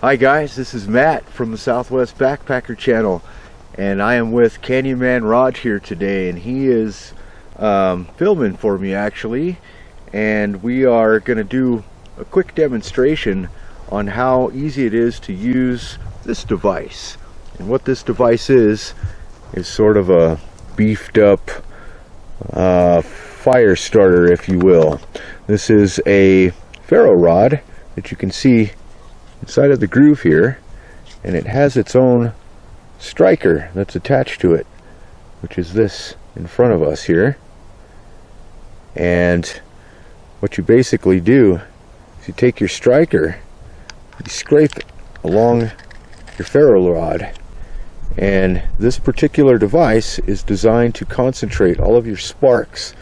Hi guys, this is Matt from the Southwest Backpacker channel, and I am with knynman Raj here today, and he is filming for me actually, and we are going to do a quick demonstration on how easy it is to use this device. And what this device is sort of a beefed up fire starter, if you will. This is a ferro rod that you can see inside of the groove here, and it has its own striker that's attached to it, which is this in front of us here. And what you basically do is you take your striker, you scrape it along your ferro rod, and this particular device is designed to concentrate all of your sparks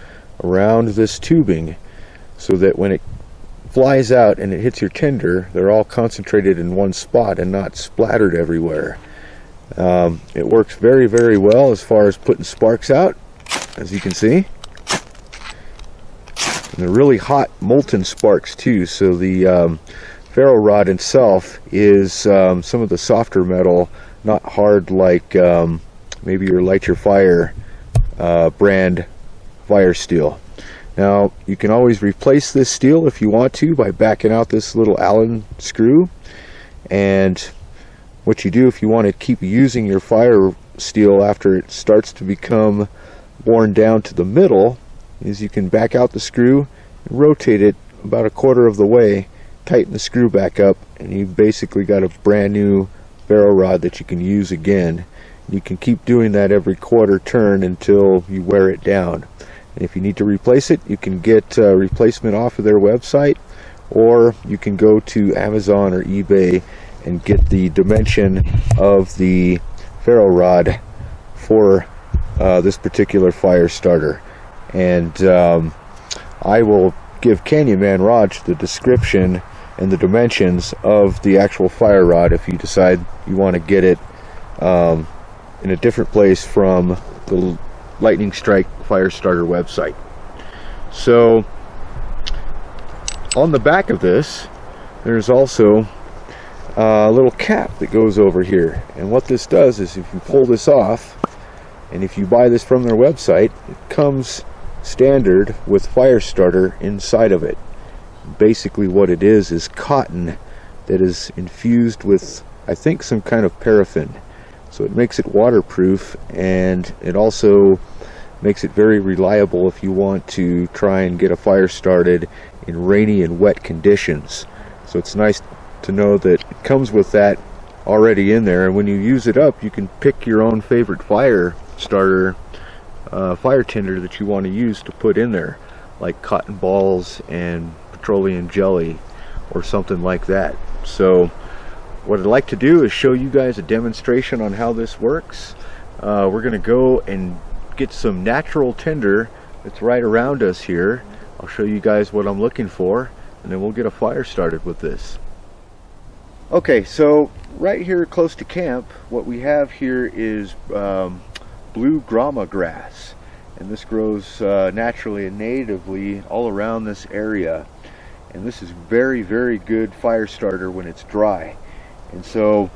around this tubing so that when it flies out and it hits your tinder, they're all concentrated in one spot and not splattered everywhere. It works very, very well as far as putting sparks out, as you can see. And they're really hot molten sparks too, so the ferro rod itself is some of the softer metal, not hard like maybe your Light Your Fire brand fire steel. Now, you can always replace this steel if you want to by backing out this little Allen screw. And what you do if you want to keep using your fire steel after it starts to become worn down to the middle is you can back out the screw and rotate it about a quarter of the way, tighten the screw back up, and you've basically got a brand new ferro rod that you can use again. You can keep doing that every quarter turn until you wear it down. And if you need to replace it, you can get a replacement off of their website, or you can go to Amazon or eBay and get the dimension of the ferro rod for this particular fire starter. And I will give knynman Raj the description and the dimensions of the actual fire rod if you decide you want to get it in a different place from the Lightning Strike fire starter website. So on the back of this there's also a little cap that goes over here, and what this does is if you pull this off, and if you buy this from their website, it comes standard with fire starter inside of it. Basically what it is cotton that is infused with, I think, some kind of paraffin. So it makes it waterproof, and it also makes it very reliable if you want to try and get a fire started in rainy and wet conditions. So it's nice to know that it comes with that already in there, and when you use it up, you can pick your own favorite fire starter, fire tinder that you want to use to put in there, like cotton balls and petroleum jelly or something like that. So what I'd like to do is show you guys a demonstration on how this works. We're going to go and get some natural tinder that's right around us here. I'll show you guys what I'm looking for, and then we'll get a fire started with this. Okay, so right here close to camp, what we have here is blue grama grass, and this grows naturally and natively all around this area. And this is very, very good fire starter when it's dry. And so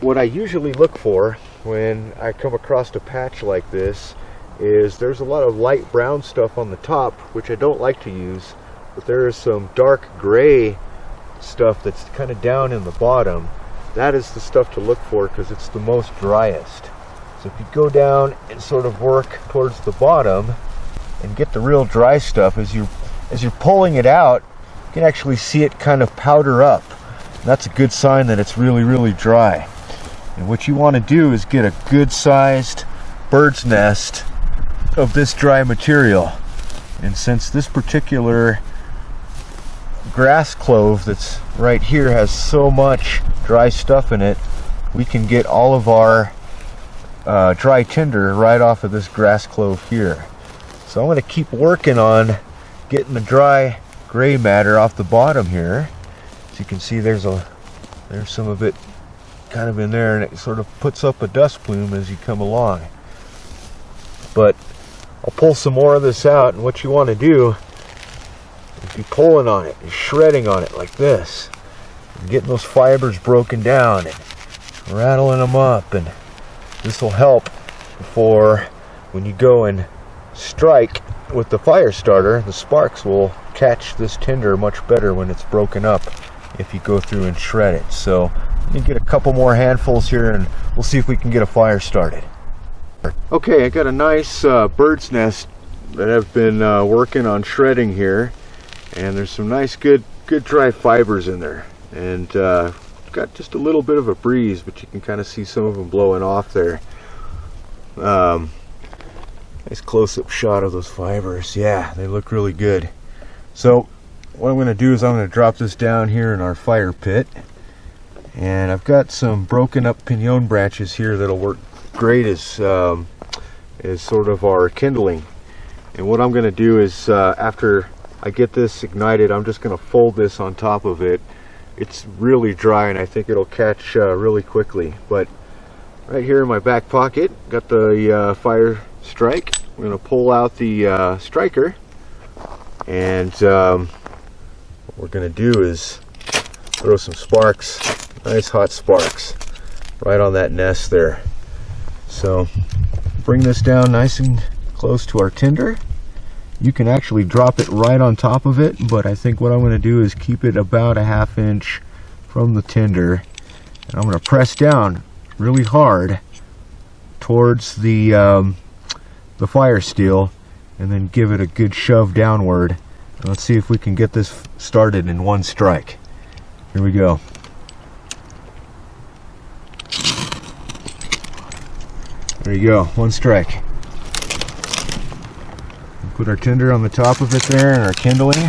what I usually look for when I come across a patch like this is there's a lot of light brown stuff on the top, which I don't like to use, but there is some dark gray stuff that's kind of down in the bottom. That is the stuff to look for because it's the most driest. So if you go down and sort of work towards the bottom and get the real dry stuff, as you're pulling it out, you can actually see it kind of powder up. That's a good sign that it's really, really dry. And what you want to do is get a good sized bird's nest of this dry material. And since this particular grass clove that's right here has so much dry stuff in it, we can get all of our dry tinder right off of this grass clove here. So I'm going to keep working on getting the dry gray matter off the bottom here. As you can see, there's some of it kind of in there, and it sort of puts up a dust plume as you come along. But I'll pull some more of this out, and what you want to do is be pulling on it, you're shredding on it like this. getting those fibers broken down and rattling them up, and this will help for when you go and strike with the fire starter. The sparks will catch this tinder much better when it's broken up if you go through and shred it. So let me get a couple more handfuls here and we'll see if we can get a fire started. Okay, I got a nice bird's nest that I've been working on shredding here, and there's some nice good dry fibers in there, and got just a little bit of a breeze, but you can kind of see some of them blowing off there. Nice close-up shot of those fibers. Yeah, they look really good. So what I'm going to do is I'm going to drop this down here in our fire pit, and I've got some broken up pinon branches here that'll work great as sort of our kindling. And what I'm going to do is after I get this ignited, I'm just going to fold this on top of it. It's really dry and I think it'll catch really quickly. But right here in my back pocket, got the fire strike. We're going to pull out the striker, and what we're going to do is throw some sparks, nice hot sparks, right on that nest there. So bring this down nice and close to our tinder. You can actually drop it right on top of it, but I think what I'm going to do is keep it about a ½ inch from the tinder, and I'm going to press down really hard towards the fire steel, and then give it a good shove downward. And let's see if we can get this started in one strike. Here we go. There you go, one strike. Put our tinder on the top of it there and our kindling.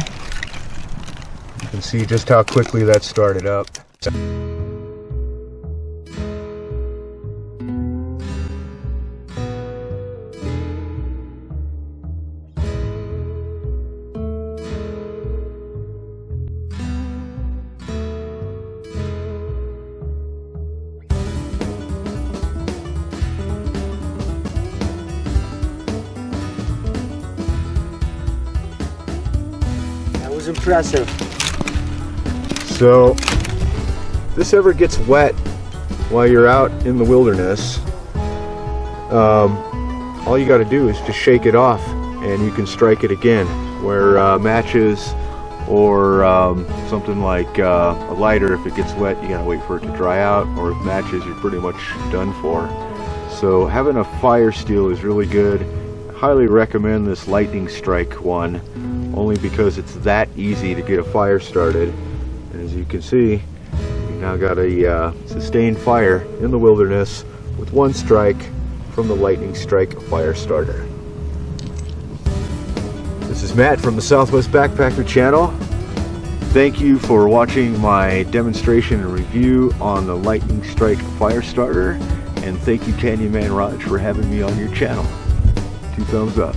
You can see just how quickly that started up. Was impressive. So if this ever gets wet while you're out in the wilderness, all you got to do is just shake it off and you can strike it again. Where matches or something like a lighter, if it gets wet you gotta wait for it to dry out, or if matches you're pretty much done for. So having a fire steel is really good. I highly recommend this lightning strike one, only because it's that easy to get a fire started. And as you can see, we now got a sustained fire in the wilderness with one strike from the lightning strike fire starter. This is Matt from the Southwest Backpacker channel. Thank you for watching my demonstration and review on the lightning strike fire starter, and thank you Knynman Raj for having me on your channel. 2 thumbs up.